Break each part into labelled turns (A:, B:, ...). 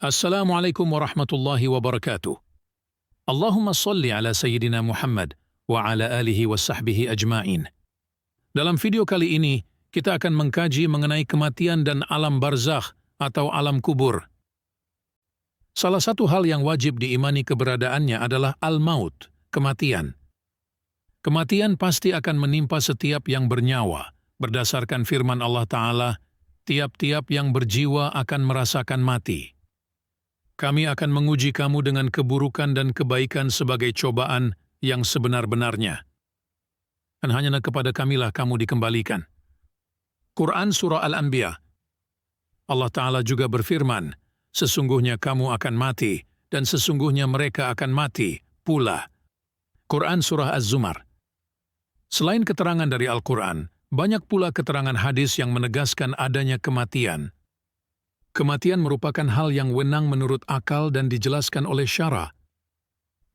A: Assalamualaikum warahmatullahi wabarakatuh. Allahumma salli ala Sayyidina Muhammad wa ala alihi wa sahbihi ajma'in. Dalam video kali ini, kita akan mengkaji mengenai kematian dan alam barzakh atau alam kubur. Salah satu hal yang wajib diimani keberadaannya adalah al-maut, kematian. Kematian pasti akan menimpa setiap yang bernyawa. Berdasarkan firman Allah Ta'ala, tiap-tiap yang berjiwa akan merasakan mati. Kami akan menguji kamu dengan keburukan dan kebaikan sebagai cobaan yang sebenar-benarnya. Dan hanya kepada kamilah kamu dikembalikan. Quran Surah Al-Anbiya. Allah Ta'ala juga berfirman, sesungguhnya kamu akan mati, dan sesungguhnya mereka akan mati pula. Quran Surah Az-Zumar. Selain keterangan dari Al-Quran, banyak pula keterangan hadis yang menegaskan adanya kematian. Kematian merupakan hal yang wenang menurut akal dan dijelaskan oleh syara.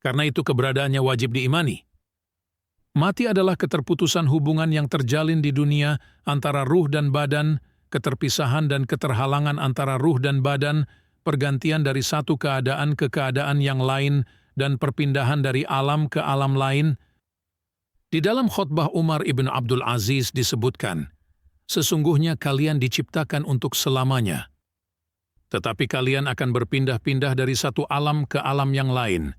A: Karena itu keberadaannya wajib diimani. Mati adalah keterputusan hubungan yang terjalin di dunia antara ruh dan badan, keterpisahan dan keterhalangan antara ruh dan badan, pergantian dari satu keadaan ke keadaan yang lain, dan perpindahan dari alam ke alam lain. Di dalam khutbah Umar ibn Abdul Aziz disebutkan, sesungguhnya kalian diciptakan untuk selamanya. Tetapi kalian akan berpindah-pindah dari satu alam ke alam yang lain.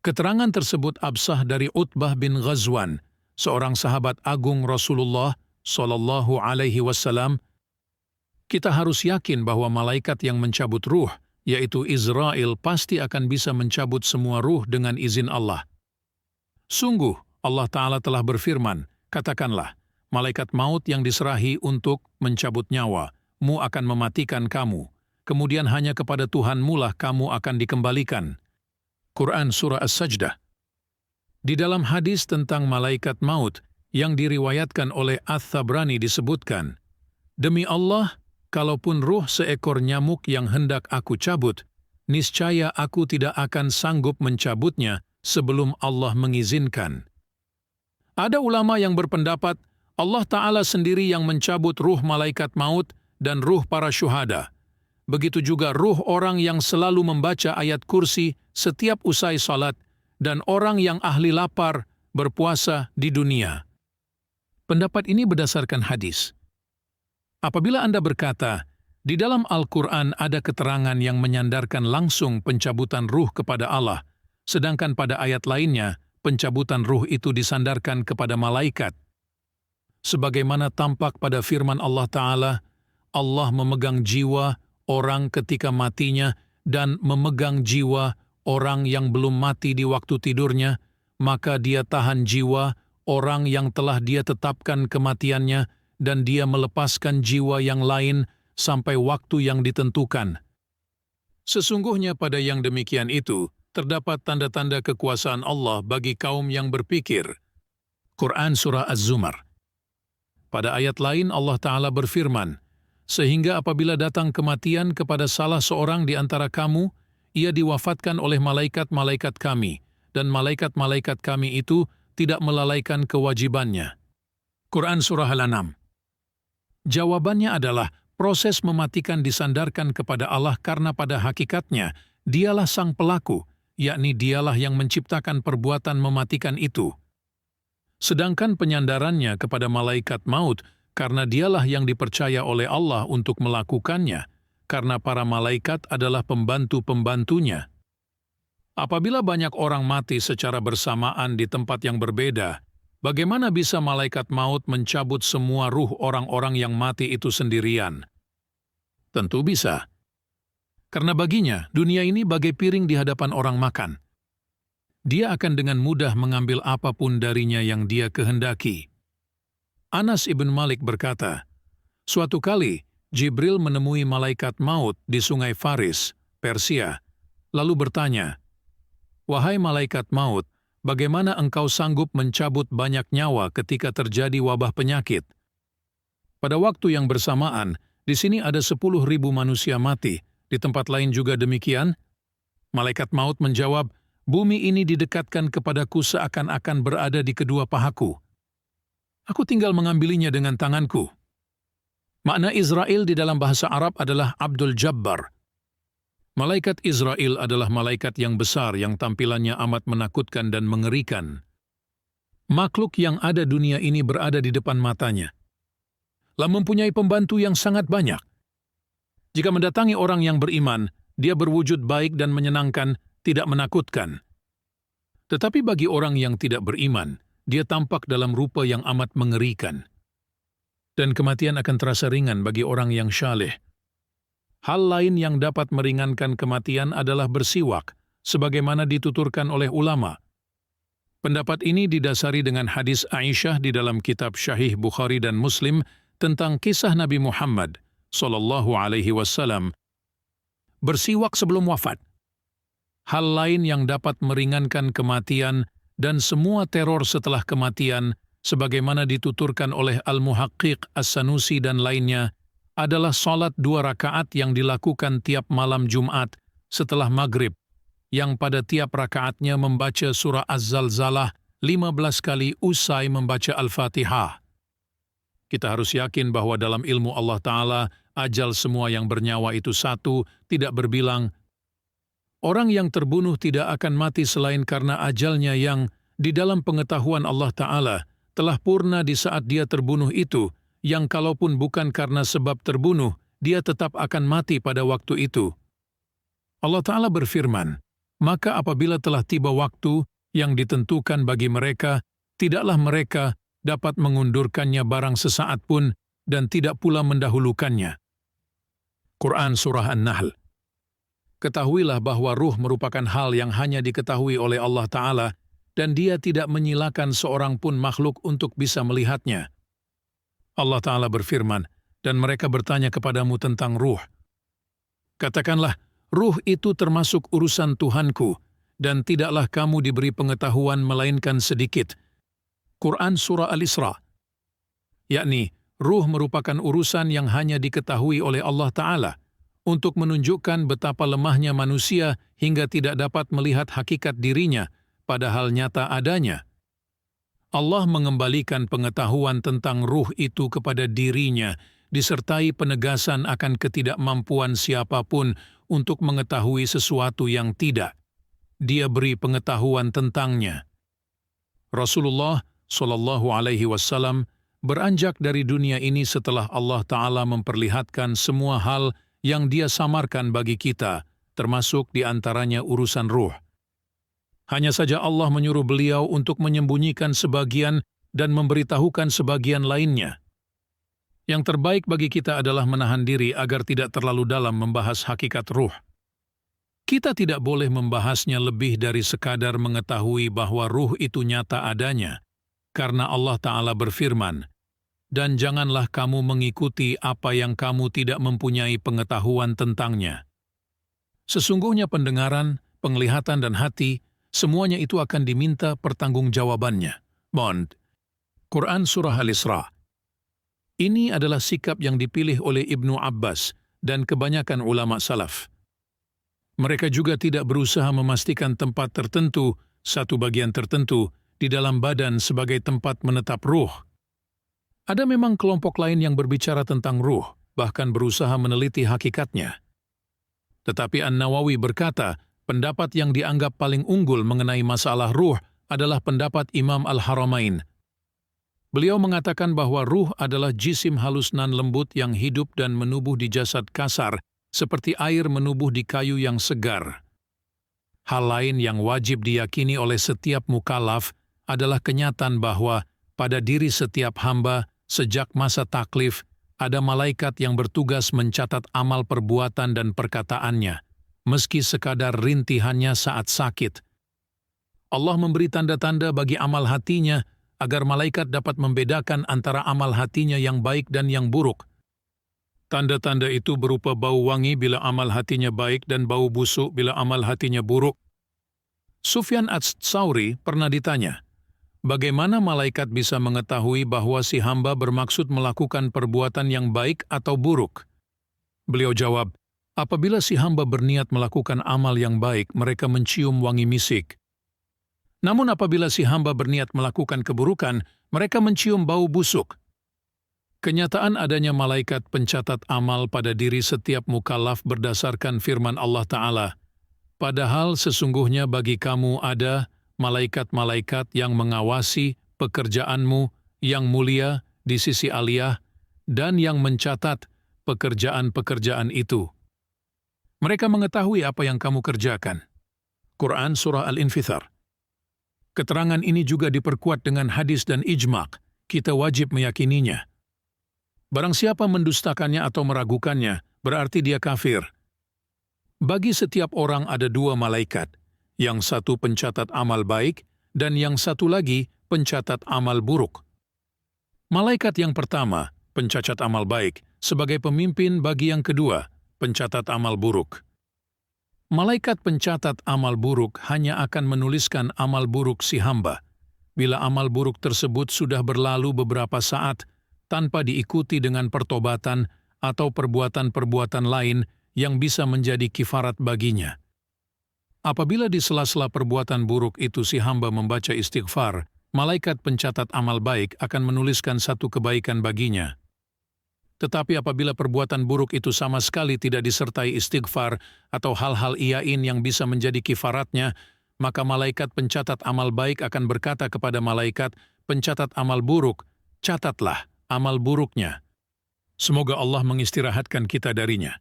A: Keterangan tersebut absah dari Utbah bin Ghazwan, seorang sahabat agung Rasulullah Shallallahu Alaihi Wasallam. Kita harus yakin bahwa malaikat yang mencabut ruh, yaitu Israel, pasti akan bisa mencabut semua ruh dengan izin Allah. Sungguh, Allah Ta'ala telah berfirman, katakanlah, malaikat maut yang diserahi untuk mencabut nyawa, mu akan mematikan kamu. Kemudian hanya kepada Tuhanmu lah kamu akan dikembalikan. Quran Surah As-Sajdah. Di dalam hadis tentang malaikat maut yang diriwayatkan oleh Ats-Tsabrani disebutkan, demi Allah, kalaupun ruh seekor nyamuk yang hendak aku cabut, niscaya aku tidak akan sanggup mencabutnya sebelum Allah mengizinkan. Ada ulama yang berpendapat, Allah Ta'ala sendiri yang mencabut ruh malaikat maut dan ruh para syuhada. Begitu juga ruh orang yang selalu membaca ayat kursi setiap usai salat dan orang yang ahli lapar berpuasa di dunia. Pendapat ini berdasarkan hadis. Apabila Anda berkata, di dalam Al-Quran ada keterangan yang menyandarkan langsung pencabutan ruh kepada Allah, sedangkan pada ayat lainnya pencabutan ruh itu disandarkan kepada malaikat. Sebagaimana tampak pada firman Allah Ta'ala, Allah memegang jiwa orang ketika matinya dan memegang jiwa orang yang belum mati di waktu tidurnya, maka dia tahan jiwa orang yang telah dia tetapkan kematiannya dan dia melepaskan jiwa yang lain sampai waktu yang ditentukan. Sesungguhnya pada yang demikian itu, terdapat tanda-tanda kekuasaan Allah bagi kaum yang berpikir. Quran Surah Az-Zumar. Pada ayat lain Allah Ta'ala berfirman, sehingga apabila datang kematian kepada salah seorang di antara kamu, ia diwafatkan oleh malaikat-malaikat kami, dan malaikat-malaikat kami itu tidak melalaikan kewajibannya. Quran Surah Al-An'am. Jawabannya adalah, proses mematikan disandarkan kepada Allah karena pada hakikatnya, dialah sang pelaku, yakni dialah yang menciptakan perbuatan mematikan itu. Sedangkan penyandarannya kepada malaikat maut, karena dialah yang dipercaya oleh Allah untuk melakukannya, karena para malaikat adalah pembantu-pembantunya. Apabila banyak orang mati secara bersamaan di tempat yang berbeda, bagaimana bisa malaikat maut mencabut semua ruh orang-orang yang mati itu sendirian? Tentu bisa. Karena baginya, dunia ini bagai piring di hadapan orang makan. Dia akan dengan mudah mengambil apapun darinya yang dia kehendaki. Anas ibn Malik berkata, suatu kali Jibril menemui malaikat maut di sungai Faris, Persia, lalu bertanya, wahai malaikat maut, bagaimana engkau sanggup mencabut banyak nyawa ketika terjadi wabah penyakit? Pada waktu yang bersamaan, di sini ada 10.000 manusia mati, di tempat lain juga demikian. Malaikat maut menjawab, bumi ini didekatkan kepadaku seakan-akan berada di kedua pahaku. Aku tinggal mengambilinya dengan tanganku. Makna Israel di dalam bahasa Arab adalah Abdul Jabbar. Malaikat Israel adalah malaikat yang besar yang tampilannya amat menakutkan dan mengerikan. Makhluk yang ada dunia ini berada di depan matanya. Mempunyai pembantu yang sangat banyak. Jika mendatangi orang yang beriman, dia berwujud baik dan menyenangkan, tidak menakutkan. Tetapi bagi orang yang tidak beriman, dia tampak dalam rupa yang amat mengerikan. Dan kematian akan terasa ringan bagi orang yang syaleh. Hal lain yang dapat meringankan kematian adalah bersiwak, sebagaimana dituturkan oleh ulama. Pendapat ini didasari dengan hadis Aisyah di dalam kitab Sahih Bukhari dan Muslim tentang kisah Nabi Muhammad SAW bersiwak sebelum wafat. Hal lain yang dapat meringankan kematian dan semua teror setelah kematian, sebagaimana dituturkan oleh Al-Muhaqqiq As-Sanusi dan lainnya, adalah salat 2 rakaat yang dilakukan tiap malam Jumat setelah maghrib, yang pada tiap rakaatnya membaca surah Az-Zalzalah 15 kali usai membaca Al-Fatihah. Kita harus yakin bahwa dalam ilmu Allah Ta'ala, ajal semua yang bernyawa itu satu, tidak berbilang. Orang yang terbunuh tidak akan mati selain karena ajalnya yang, di dalam pengetahuan Allah Ta'ala, telah purna di saat dia terbunuh itu, yang kalaupun bukan karena sebab terbunuh, dia tetap akan mati pada waktu itu. Allah Ta'ala berfirman, maka apabila telah tiba waktu yang ditentukan bagi mereka, tidaklah mereka dapat mengundurkannya barang sesaat pun dan tidak pula mendahulukannya. Quran Surah An-Nahl. Ketahuilah bahwa ruh merupakan hal yang hanya diketahui oleh Allah Ta'ala dan dia tidak menyilakan seorang pun makhluk untuk bisa melihatnya. Allah Ta'ala berfirman, dan mereka bertanya kepadamu tentang ruh. Katakanlah, ruh itu termasuk urusan Tuhanku, dan tidaklah kamu diberi pengetahuan melainkan sedikit. Quran Surah Al-Isra. Yakni, ruh merupakan urusan yang hanya diketahui oleh Allah Ta'ala, untuk menunjukkan betapa lemahnya manusia hingga tidak dapat melihat hakikat dirinya, padahal nyata adanya. Allah mengembalikan pengetahuan tentang ruh itu kepada dirinya, disertai penegasan akan ketidakmampuan siapapun untuk mengetahui sesuatu yang tidak. Dia beri pengetahuan tentangnya. Rasulullah SAW beranjak dari dunia ini setelah Allah Ta'ala memperlihatkan semua hal yang dia samarkan bagi kita, termasuk di antaranya urusan ruh. Hanya saja Allah menyuruh beliau untuk menyembunyikan sebagian dan memberitahukan sebagian lainnya. Yang terbaik bagi kita adalah menahan diri agar tidak terlalu dalam membahas hakikat ruh. Kita tidak boleh membahasnya lebih dari sekadar mengetahui bahwa ruh itu nyata adanya, karena Allah Ta'ala berfirman, dan janganlah kamu mengikuti apa yang kamu tidak mempunyai pengetahuan tentangnya. Sesungguhnya pendengaran, penglihatan dan hati, semuanya itu akan diminta pertanggungjawabannya. Bond. Quran Surah Al-Isra. Ini adalah sikap yang dipilih oleh Ibnu Abbas dan kebanyakan ulama salaf. Mereka juga tidak berusaha memastikan tempat tertentu, satu bagian tertentu, di dalam badan sebagai tempat menetap ruh. Ada memang kelompok lain yang berbicara tentang ruh, bahkan berusaha meneliti hakikatnya. Tetapi An-Nawawi berkata, pendapat yang dianggap paling unggul mengenai masalah ruh adalah pendapat Imam Al-Haramain. Beliau mengatakan bahwa ruh adalah jisim halus nan lembut yang hidup dan menubuh di jasad kasar, seperti air menubuh di kayu yang segar. Hal lain yang wajib diyakini oleh setiap mukallaf adalah kenyataan bahwa pada diri setiap hamba sejak masa taklif ada malaikat yang bertugas mencatat amal perbuatan dan perkataannya, meski sekadar rintihannya saat sakit. Allah memberi tanda-tanda bagi amal hatinya agar malaikat dapat membedakan antara amal hatinya yang baik dan yang buruk. Tanda-tanda itu berupa bau wangi bila amal hatinya baik dan bau busuk bila amal hatinya buruk. Sufyan Ats-Tsauri pernah ditanya, bagaimana malaikat bisa mengetahui bahwa si hamba bermaksud melakukan perbuatan yang baik atau buruk? Beliau jawab, apabila si hamba berniat melakukan amal yang baik, mereka mencium wangi misik. Namun apabila si hamba berniat melakukan keburukan, mereka mencium bau busuk. Kenyataan adanya malaikat pencatat amal pada diri setiap mukallaf berdasarkan firman Allah Ta'ala, padahal sesungguhnya bagi kamu ada malaikat-malaikat yang mengawasi pekerjaanmu yang mulia di sisi Aliyah dan yang mencatat pekerjaan-pekerjaan itu. Mereka mengetahui apa yang kamu kerjakan. Quran Surah Al-Infithar. Keterangan ini juga diperkuat dengan hadis dan ijma', kita wajib meyakininya. Barang siapa mendustakannya atau meragukannya, berarti dia kafir. Bagi setiap orang ada dua malaikat, yang satu pencatat amal baik dan yang satu lagi pencatat amal buruk. Malaikat yang pertama, pencatat amal baik, sebagai pemimpin bagi yang kedua, pencatat amal buruk. Malaikat pencatat amal buruk hanya akan menuliskan amal buruk si hamba. Bila amal buruk tersebut sudah berlalu beberapa saat, tanpa diikuti dengan pertobatan atau perbuatan-perbuatan lain yang bisa menjadi kifarat baginya. Apabila di sela-sela perbuatan buruk itu si hamba membaca istighfar, malaikat pencatat amal baik akan menuliskan satu kebaikan baginya. Tetapi apabila perbuatan buruk itu sama sekali tidak disertai istighfar atau hal-hal iyain yang bisa menjadi kifaratnya, maka malaikat pencatat amal baik akan berkata kepada malaikat pencatat amal buruk, catatlah amal buruknya. Semoga Allah mengistirahatkan kita darinya.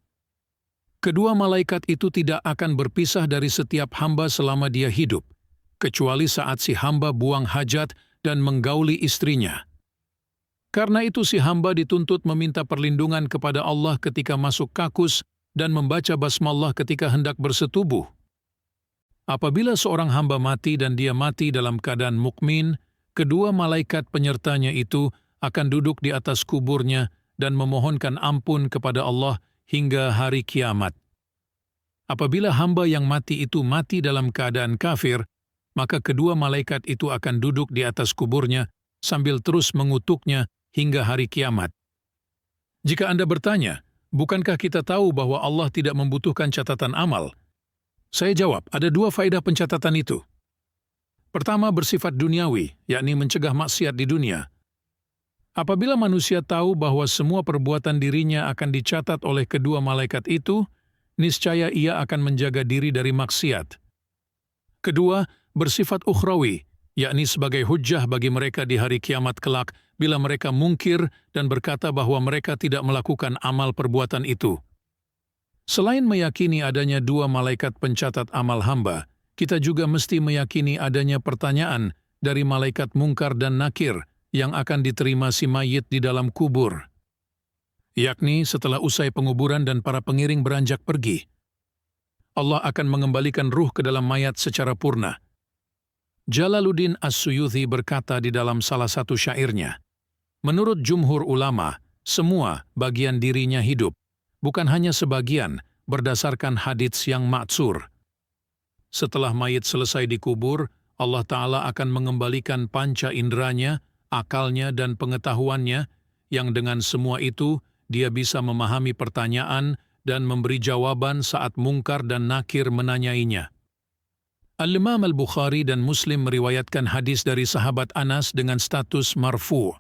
A: Kedua malaikat itu tidak akan berpisah dari setiap hamba selama dia hidup, kecuali saat si hamba buang hajat dan menggauli istrinya. Karena itu si hamba dituntut meminta perlindungan kepada Allah ketika masuk kakus dan membaca basmalah ketika hendak bersetubuh. Apabila seorang hamba mati dan dia mati dalam keadaan mukmin, kedua malaikat penyertanya itu akan duduk di atas kuburnya dan memohonkan ampun kepada Allah hingga hari kiamat. Apabila hamba yang mati itu mati dalam keadaan kafir, maka kedua malaikat itu akan duduk di atas kuburnya sambil terus mengutuknya hingga hari kiamat. Jika Anda bertanya, bukankah kita tahu bahwa Allah tidak membutuhkan catatan amal? Saya jawab, ada dua faedah pencatatan itu. Pertama, bersifat duniawi, yakni mencegah maksiat di dunia. Apabila manusia tahu bahwa semua perbuatan dirinya akan dicatat oleh kedua malaikat itu, niscaya ia akan menjaga diri dari maksiat. Kedua, bersifat ukhrawi, yakni sebagai hujjah bagi mereka di hari kiamat kelak bila mereka mungkir dan berkata bahwa mereka tidak melakukan amal perbuatan itu. Selain meyakini adanya dua malaikat pencatat amal hamba, kita juga mesti meyakini adanya pertanyaan dari malaikat mungkar dan nakir yang akan diterima si mayit di dalam kubur. Yakni setelah usai penguburan dan para pengiring beranjak pergi, Allah akan mengembalikan ruh ke dalam mayat secara purna. Jalaluddin As-Suyuti berkata di dalam salah satu syairnya, menurut jumhur ulama, semua bagian dirinya hidup, bukan hanya sebagian berdasarkan hadits yang ma'tsur. Setelah mayit selesai dikubur, Allah Ta'ala akan mengembalikan panca inderanya, akalnya dan pengetahuannya, yang dengan semua itu dia bisa memahami pertanyaan dan memberi jawaban saat mungkar dan nakir menanyainya. Al-Imam Al-Bukhari dan Muslim meriwayatkan hadis dari sahabat Anas dengan status marfu'.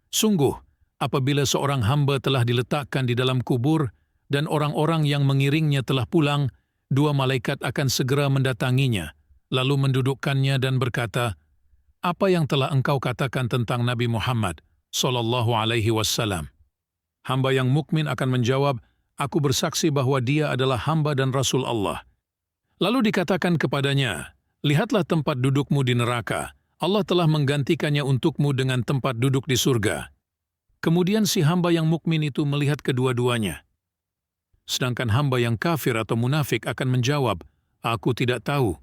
A: Sungguh, apabila seorang hamba telah diletakkan di dalam kubur dan orang-orang yang mengiringnya telah pulang, dua malaikat akan segera mendatanginya, lalu mendudukkannya dan berkata, apa yang telah engkau katakan tentang Nabi Muhammad sallallahu alaihi wasallam? Hamba yang mukmin akan menjawab, aku bersaksi bahwa dia adalah hamba dan rasul Allah. Lalu dikatakan kepadanya, lihatlah tempat dudukmu di neraka. Allah telah menggantikannya untukmu dengan tempat duduk di surga. Kemudian si hamba yang mukmin itu melihat kedua-duanya. Sedangkan hamba yang kafir atau munafik akan menjawab, aku tidak tahu.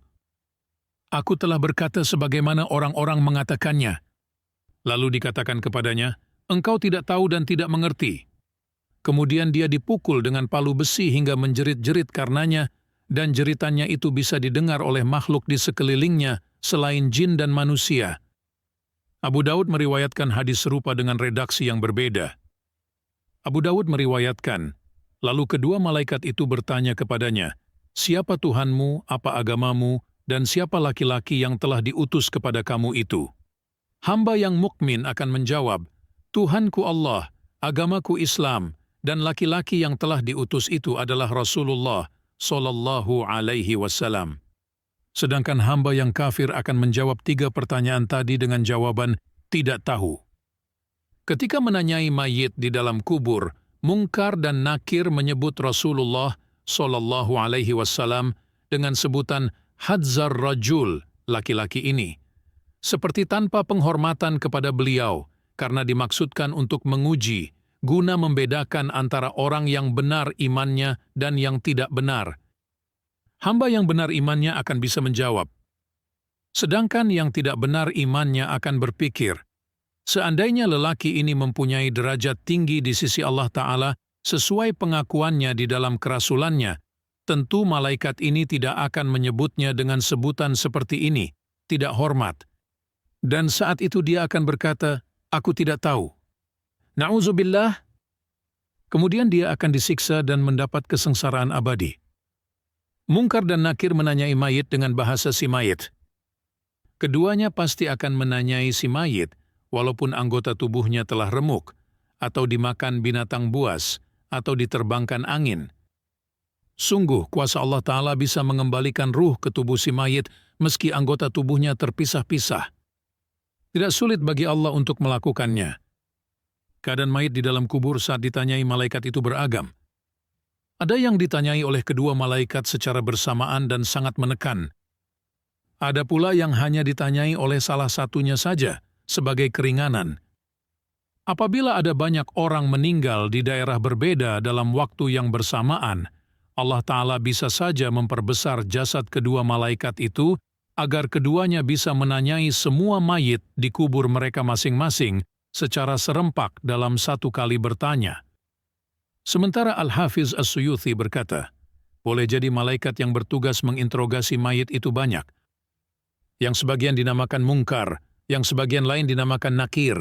A: Aku telah berkata sebagaimana orang-orang mengatakannya. Lalu dikatakan kepadanya, engkau tidak tahu dan tidak mengerti. Kemudian dia dipukul dengan palu besi hingga menjerit-jerit karenanya, dan jeritannya itu bisa didengar oleh makhluk di sekelilingnya selain jin dan manusia. Abu Daud meriwayatkan hadis serupa dengan redaksi yang berbeda. Abu Daud meriwayatkan, lalu kedua malaikat itu bertanya kepadanya, siapa Tuhanmu, apa agamamu, dan siapa laki-laki yang telah diutus kepada kamu itu? Hamba yang mukmin akan menjawab, Tuhanku Allah, agamaku Islam, dan laki-laki yang telah diutus itu adalah Rasulullah Sallallahu Alaihi Wasallam. Sedangkan hamba yang kafir akan menjawab 3 pertanyaan tadi dengan jawaban tidak tahu. Ketika menanyai mayit di dalam kubur, Munkar dan Nakir menyebut Rasulullah Sallallahu Alaihi Wasallam dengan sebutan Hadzar Rajul, laki-laki ini, seperti tanpa penghormatan kepada beliau, karena dimaksudkan untuk menguji, guna membedakan antara orang yang benar imannya dan yang tidak benar. Hamba yang benar imannya akan bisa menjawab. Sedangkan yang tidak benar imannya akan berpikir, seandainya lelaki ini mempunyai derajat tinggi di sisi Allah Ta'ala sesuai pengakuannya di dalam kerasulannya, tentu malaikat ini tidak akan menyebutnya dengan sebutan seperti ini, tidak hormat. Dan saat itu dia akan berkata, aku tidak tahu. Na'udzubillah. Kemudian dia akan disiksa dan mendapat kesengsaraan abadi. Munkar dan Nakir menanyai mayit dengan bahasa si mayit. Keduanya pasti akan menanyai si mayit, walaupun anggota tubuhnya telah remuk, atau dimakan binatang buas, atau diterbangkan angin. Sungguh, kuasa Allah Ta'ala bisa mengembalikan ruh ke tubuh si mayit meski anggota tubuhnya terpisah-pisah. Tidak sulit bagi Allah untuk melakukannya. Keadaan mayit di dalam kubur saat ditanyai malaikat itu beragam. Ada yang ditanyai oleh kedua malaikat secara bersamaan dan sangat menekan. Ada pula yang hanya ditanyai oleh salah satunya saja, sebagai keringanan. Apabila ada banyak orang meninggal di daerah berbeda dalam waktu yang bersamaan, Allah Ta'ala bisa saja memperbesar jasad kedua malaikat itu agar keduanya bisa menanyai semua mayit di kubur mereka masing-masing secara serempak dalam satu kali bertanya. Sementara Al-Hafiz As-Suyuti berkata, boleh jadi malaikat yang bertugas menginterogasi mayit itu banyak. Yang sebagian dinamakan Munkar, yang sebagian lain dinamakan Nakir.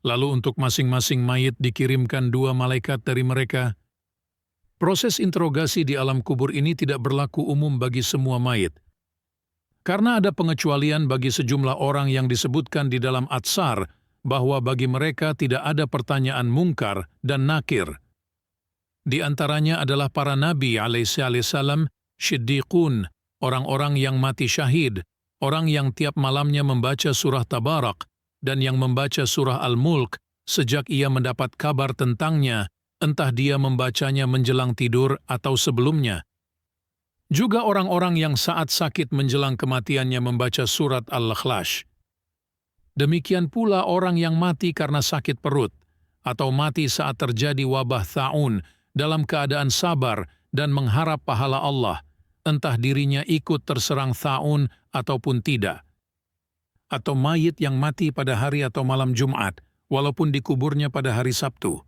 A: Lalu untuk masing-masing mayit dikirimkan 2 malaikat dari mereka. Proses interogasi di alam kubur ini tidak berlaku umum bagi semua mayit. Karena ada pengecualian bagi sejumlah orang yang disebutkan di dalam Atsar, bahwa bagi mereka tidak ada pertanyaan Munkar dan Nakir. Di antaranya adalah para nabi alaihissalam, syiddiqun, orang-orang yang mati syahid, orang yang tiap malamnya membaca surah Tabarak, dan yang membaca surah Al-Mulk sejak ia mendapat kabar tentangnya, entah dia membacanya menjelang tidur atau sebelumnya. Juga orang-orang yang saat sakit menjelang kematiannya membaca surat Al-Ikhlas. Demikian pula orang yang mati karena sakit perut, atau mati saat terjadi wabah ta'un dalam keadaan sabar dan mengharap pahala Allah, entah dirinya ikut terserang ta'un ataupun tidak. Atau mayit yang mati pada hari atau malam Jumat, walaupun dikuburnya pada hari Sabtu.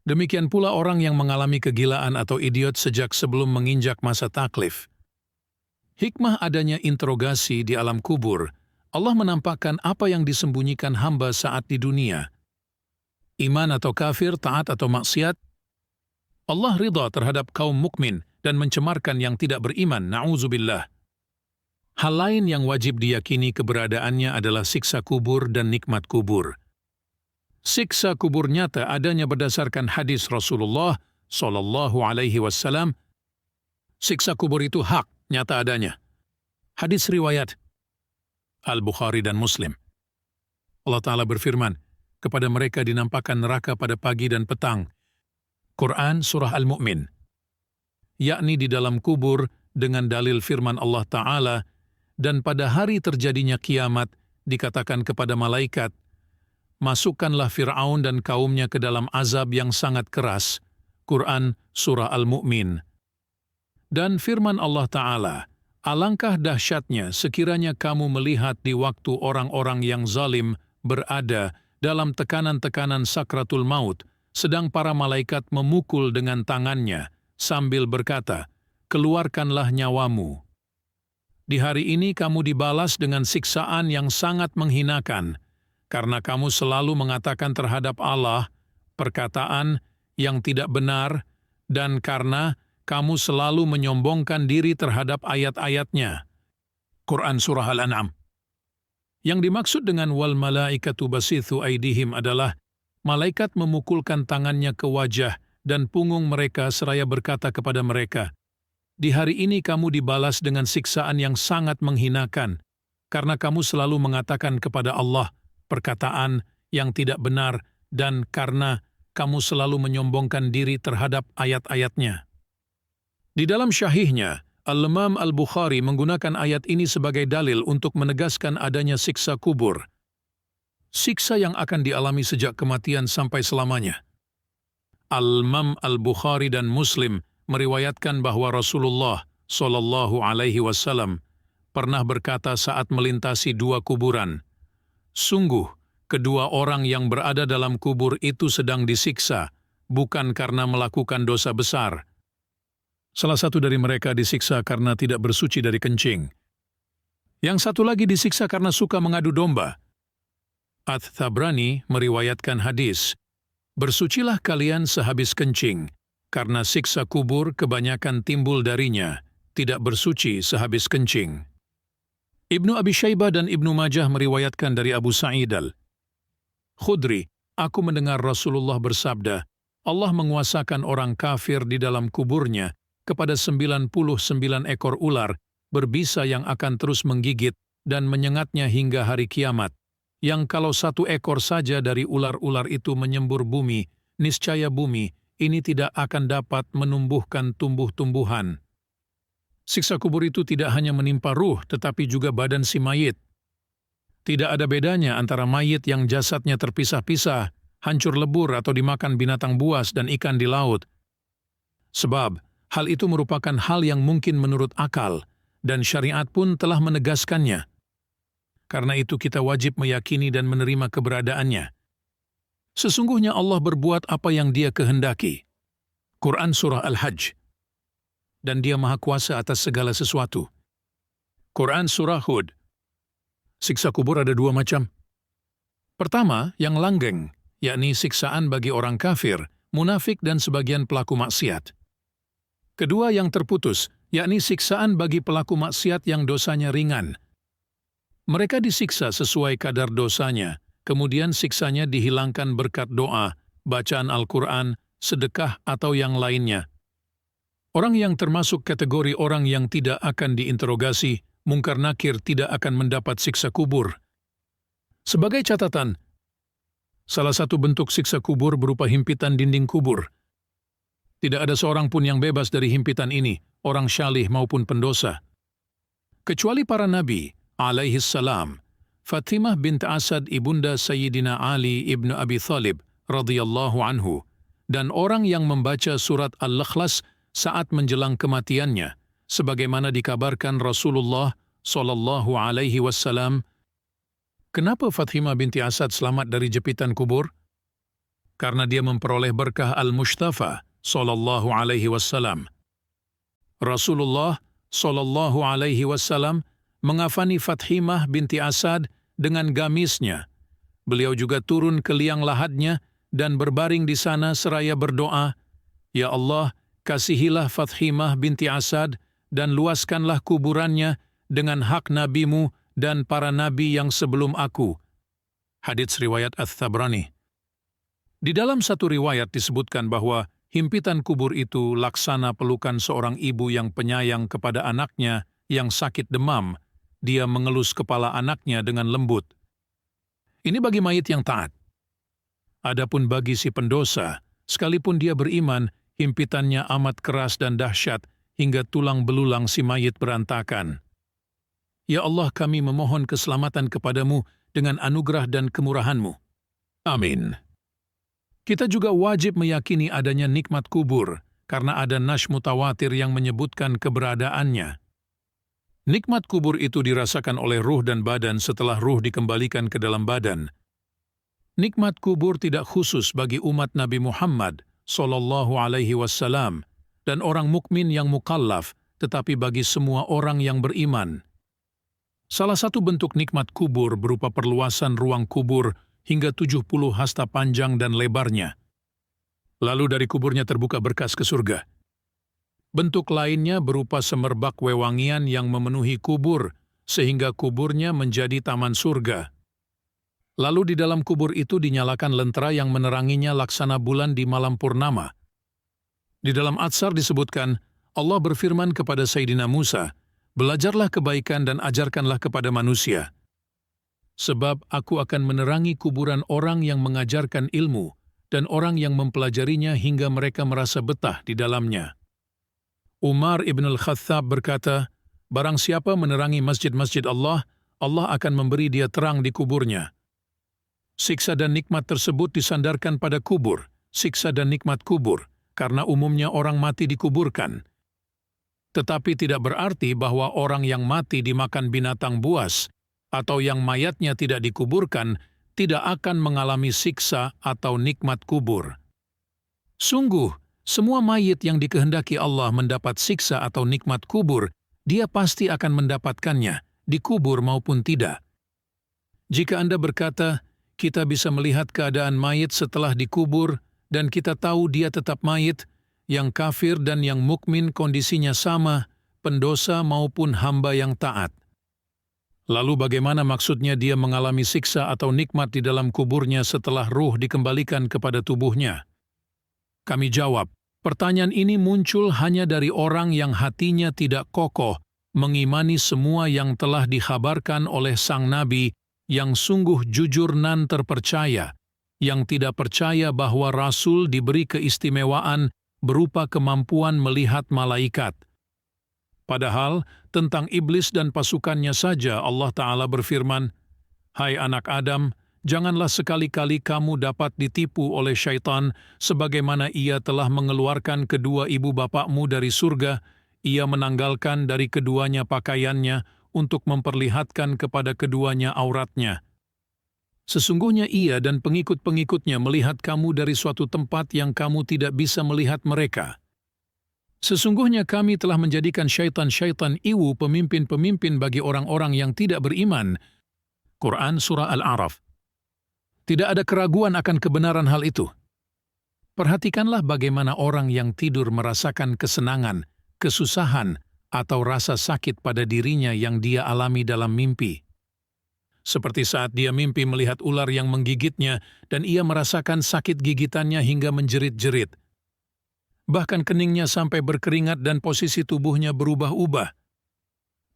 A: Demikian pula orang yang mengalami kegilaan atau idiot sejak sebelum menginjak masa taklif. Hikmah adanya interogasi di alam kubur, Allah menampakkan apa yang disembunyikan hamba saat di dunia. Iman atau kafir, taat atau maksiat. Allah ridha terhadap kaum mukmin dan mencemarkan yang tidak beriman, na'udzubillah. Hal lain yang wajib diyakini keberadaannya adalah siksa kubur dan nikmat kubur. Siksa kubur nyata adanya berdasarkan hadis Rasulullah Sallallahu Alaihi Wasallam. Siksa kubur itu hak, nyata adanya. Hadis riwayat Al-Bukhari dan Muslim. Allah Ta'ala berfirman, kepada mereka dinampakkan neraka pada pagi dan petang. Quran Surah Al-Mu'min. Yakni di dalam kubur dengan dalil firman Allah Ta'ala, dan pada hari terjadinya kiamat dikatakan kepada malaikat, masukkanlah Fir'aun dan kaumnya ke dalam azab yang sangat keras. Quran Surah Al-Mu'min. Dan firman Allah Ta'ala, alangkah dahsyatnya sekiranya kamu melihat di waktu orang-orang yang zalim berada dalam tekanan-tekanan sakratul maut, sedang para malaikat memukul dengan tangannya sambil berkata, keluarkanlah nyawamu. Di hari ini kamu dibalas dengan siksaan yang sangat menghinakan, karena kamu selalu mengatakan terhadap Allah perkataan yang tidak benar, dan karena kamu selalu menyombongkan diri terhadap ayat-ayatnya. Quran Surah Al-An'am. Yang dimaksud dengan wal malaikatu basithu aidihim adalah malaikat memukulkan tangannya ke wajah dan punggung mereka seraya berkata kepada mereka, "Di hari ini kamu dibalas dengan siksaan yang sangat menghinakan, karena kamu selalu mengatakan kepada Allah perkataan yang tidak benar dan karena kamu selalu menyombongkan diri terhadap ayat-ayatnya." Di dalam syahihnya, Al-Imam Al-Bukhari menggunakan ayat ini sebagai dalil untuk menegaskan adanya siksa kubur. Siksa yang akan dialami sejak kematian sampai selamanya. Al-Imam Al-Bukhari dan Muslim meriwayatkan bahwa Rasulullah Shallallahu Alaihi Wasallam pernah berkata saat melintasi dua kuburan, "Sungguh, kedua orang yang berada dalam kubur itu sedang disiksa, bukan karena melakukan dosa besar. Salah satu dari mereka disiksa karena tidak bersuci dari kencing. Yang satu lagi disiksa karena suka mengadu domba." At-Tabrani meriwayatkan hadis, "Bersucilah kalian sehabis kencing, karena siksa kubur kebanyakan timbul darinya, tidak bersuci sehabis kencing." Ibnu Abi Syaibah dan Ibnu Majah meriwayatkan dari Abu Sa'id Al-Khudri, "Aku mendengar Rasulullah bersabda, Allah menguasakan orang kafir di dalam kuburnya kepada 99 ekor ular berbisa yang akan terus menggigit dan menyengatnya hingga hari kiamat, yang kalau satu ekor saja dari ular-ular itu menyembur bumi, niscaya bumi ini tidak akan dapat menumbuhkan tumbuh-tumbuhan." Siksa kubur itu tidak hanya menimpa ruh, tetapi juga badan si mayit. Tidak ada bedanya antara mayit yang jasadnya terpisah-pisah, hancur lebur atau dimakan binatang buas dan ikan di laut. Sebab, hal itu merupakan hal yang mungkin menurut akal, dan syariat pun telah menegaskannya. Karena itu kita wajib meyakini dan menerima keberadaannya. Sesungguhnya Allah berbuat apa yang Dia kehendaki. Quran Surah Al-Hajj. Dan Dia Maha Kuasa atas segala sesuatu. Quran Surah Hud. Siksa kubur ada dua macam. Pertama, yang langgeng, yakni siksaan bagi orang kafir, munafik dan sebagian pelaku maksiat. Kedua, yang terputus, yakni siksaan bagi pelaku maksiat yang dosanya ringan. Mereka disiksa sesuai kadar dosanya, kemudian siksanya dihilangkan berkat doa, bacaan Al-Quran, sedekah atau yang lainnya. Orang yang termasuk kategori orang yang tidak akan diinterogasi, mungkar nakir tidak akan mendapat siksa kubur. Sebagai catatan, salah satu bentuk siksa kubur berupa himpitan dinding kubur. Tidak ada seorang pun yang bebas dari himpitan ini, orang syalih maupun pendosa. Kecuali para nabi, alaihissalam, Fatimah bint Asad ibunda Sayyidina Ali ibn Abi Thalib, radhiyallahu anhu, dan orang yang membaca surat Al-Ikhlas saat menjelang kematiannya, sebagaimana dikabarkan Rasulullah Shallallahu Alaihi Wasallam. Kenapa Fatimah binti Asad selamat dari jepitan kubur? Karena dia memperoleh berkah Al-Mustafa Sallallahu Alaihi Wasallam. Rasulullah Sallallahu Alaihi Wasallam mengafani Fatimah binti Asad dengan gamisnya. Beliau juga turun ke liang lahatnya dan berbaring di sana seraya berdoa, "Ya Allah, kasihilah Fatimah binti Asad dan luaskanlah kuburannya dengan hak nabimu dan para nabi yang sebelum aku." Hadits riwayat At-Tabrani. Di dalam satu riwayat disebutkan bahwa himpitan kubur itu laksana pelukan seorang ibu yang penyayang kepada anaknya yang sakit demam. Dia mengelus kepala anaknya dengan lembut. Ini bagi mayit yang taat. Adapun bagi si pendosa, sekalipun dia beriman, himpitannya amat keras dan dahsyat hingga tulang belulang si mayit berantakan. Ya Allah, kami memohon keselamatan kepadamu dengan anugerah dan kemurahan-Mu. Amin. Kita juga wajib meyakini adanya nikmat kubur, karena ada nas mutawatir yang menyebutkan keberadaannya. Nikmat kubur itu dirasakan oleh ruh dan badan setelah ruh dikembalikan ke dalam badan. Nikmat kubur tidak khusus bagi umat Nabi Muhammad Sallallahu Alaihi Wasallam dan orang mukmin yang mukallaf, tetapi bagi semua orang yang beriman. Salah satu bentuk nikmat kubur berupa perluasan ruang kubur hingga 70 hasta panjang dan lebarnya. Lalu dari kuburnya terbuka berkas ke surga. Bentuk lainnya berupa semerbak wewangian yang memenuhi kubur, sehingga kuburnya menjadi taman surga. Lalu di dalam kubur itu dinyalakan lentera yang meneranginya laksana bulan di malam purnama. Di dalam Atsar disebutkan, Allah berfirman kepada Sayyidina Musa, "Belajarlah kebaikan dan ajarkanlah kepada manusia. Sebab aku akan menerangi kuburan orang yang mengajarkan ilmu dan orang yang mempelajarinya hingga mereka merasa betah di dalamnya." Umar ibn al-Khattab berkata, "Barang siapa menerangi masjid-masjid Allah, Allah akan memberi dia terang di kuburnya." Siksa dan nikmat tersebut disandarkan pada kubur, siksa dan nikmat kubur, karena umumnya orang mati dikuburkan. Tetapi tidak berarti bahwa orang yang mati dimakan binatang buas atau yang mayatnya tidak dikuburkan tidak akan mengalami siksa atau nikmat kubur. Sungguh, semua mayit yang dikehendaki Allah mendapat siksa atau nikmat kubur, dia pasti akan mendapatkannya, dikubur maupun tidak. Jika Anda berkata, kita bisa melihat keadaan mayit setelah dikubur, dan kita tahu dia tetap mayit, yang kafir dan yang mukmin kondisinya sama, pendosa maupun hamba yang taat. Lalu bagaimana maksudnya dia mengalami siksa atau nikmat di dalam kuburnya setelah ruh dikembalikan kepada tubuhnya? Kami jawab, pertanyaan ini muncul hanya dari orang yang hatinya tidak kokoh, mengimani semua yang telah dikhabarkan oleh sang Nabi, yang sungguh jujur nan terpercaya, yang tidak percaya bahwa Rasul diberi keistimewaan berupa kemampuan melihat malaikat. Padahal, tentang iblis dan pasukannya saja Allah Ta'ala berfirman, "Hai anak Adam, janganlah sekali-kali kamu dapat ditipu oleh syaitan, sebagaimana ia telah mengeluarkan kedua ibu bapakmu dari surga, ia menanggalkan dari keduanya pakaiannya, untuk memperlihatkan kepada keduanya auratnya. Sesungguhnya ia dan pengikut-pengikutnya melihat kamu dari suatu tempat yang kamu tidak bisa melihat mereka. Sesungguhnya kami telah menjadikan syaitan-syaitan iwu pemimpin-pemimpin bagi orang-orang yang tidak beriman." Quran Surah Al-A'raf. Tidak ada keraguan akan kebenaran hal itu. Perhatikanlah bagaimana orang yang tidur merasakan kesenangan, kesusahan, atau rasa sakit pada dirinya yang dia alami dalam mimpi. Seperti saat dia mimpi melihat ular yang menggigitnya dan ia merasakan sakit gigitannya hingga menjerit-jerit. Bahkan keningnya sampai berkeringat dan posisi tubuhnya berubah-ubah.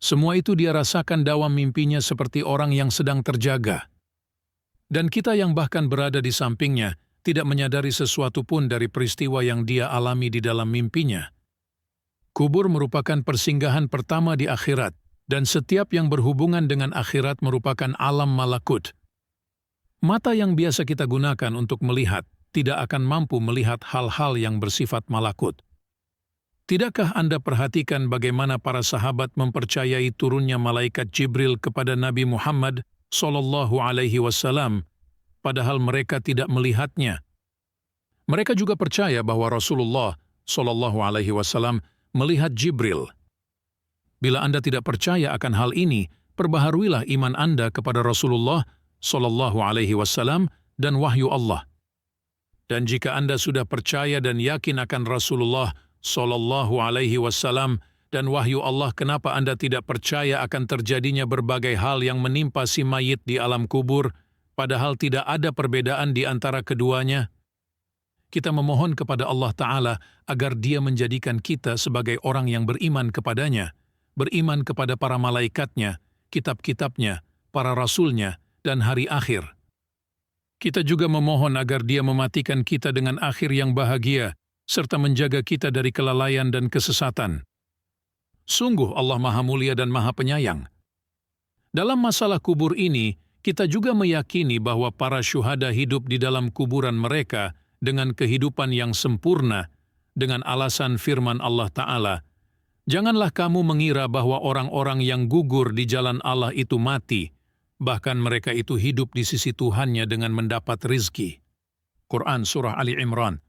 A: Semua itu dia rasakan dalam mimpinya seperti orang yang sedang terjaga. Dan kita yang bahkan berada di sampingnya tidak menyadari sesuatu pun dari peristiwa yang dia alami di dalam mimpinya. Kubur merupakan persinggahan pertama di akhirat, dan setiap yang berhubungan dengan akhirat merupakan alam malakut. Mata yang biasa kita gunakan untuk melihat tidak akan mampu melihat hal-hal yang bersifat malakut. Tidakkah Anda perhatikan bagaimana para sahabat mempercayai turunnya malaikat Jibril kepada Nabi Muhammad SAW, padahal mereka tidak melihatnya? Mereka juga percaya bahwa Rasulullah SAW melihat Jibril. Bila Anda tidak percaya akan hal ini, perbaharuilah iman Anda kepada Rasulullah SAW dan wahyu Allah. Dan jika Anda sudah percaya dan yakin akan Rasulullah SAW dan wahyu Allah, kenapa Anda tidak percaya akan terjadinya berbagai hal yang menimpa si mayit di alam kubur, padahal tidak ada perbedaan di antara keduanya? Kita memohon kepada Allah Ta'ala agar Dia menjadikan kita sebagai orang yang beriman kepadanya, beriman kepada para malaikatnya, kitab-kitabnya, para rasulnya, dan hari akhir. Kita juga memohon agar Dia mematikan kita dengan akhir yang bahagia, serta menjaga kita dari kelalaian dan kesesatan. Sungguh Allah Maha Mulia dan Maha Penyayang. Dalam masalah kubur ini, kita juga meyakini bahwa para syuhada hidup di dalam kuburan mereka dengan kehidupan yang sempurna, dengan alasan firman Allah Ta'ala, "Janganlah kamu mengira bahwa orang-orang yang gugur di jalan Allah itu mati, bahkan mereka itu hidup di sisi Tuhannya dengan mendapat rizki." Quran Surah Ali Imran.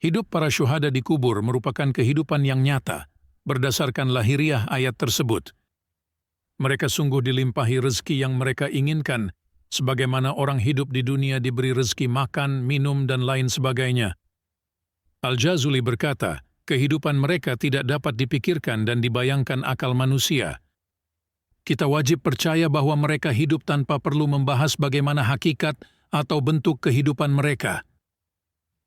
A: Hidup para syuhada di kubur merupakan kehidupan yang nyata, berdasarkan lahiriah ayat tersebut. Mereka sungguh dilimpahi rezeki yang mereka inginkan, sebagaimana orang hidup di dunia diberi rezeki makan, minum, dan lain sebagainya. Al-Jazuli berkata, kehidupan mereka tidak dapat dipikirkan dan dibayangkan akal manusia. kita wajib percaya bahwa mereka hidup tanpa perlu membahas bagaimana hakikat atau bentuk kehidupan mereka.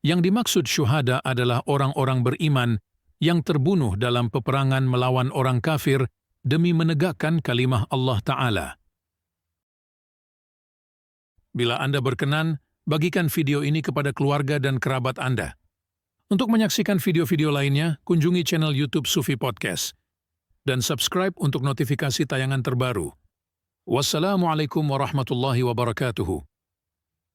A: Yang dimaksud syuhada adalah orang-orang beriman yang terbunuh dalam peperangan melawan orang kafir demi menegakkan kalimah Allah Ta'ala. Bila Anda berkenan, bagikan video ini kepada keluarga dan kerabat Anda. Untuk menyaksikan video-video lainnya, kunjungi channel YouTube Sufi Podcast dan subscribe untuk notifikasi tayangan terbaru. Wassalamualaikum warahmatullahi wabarakatuh.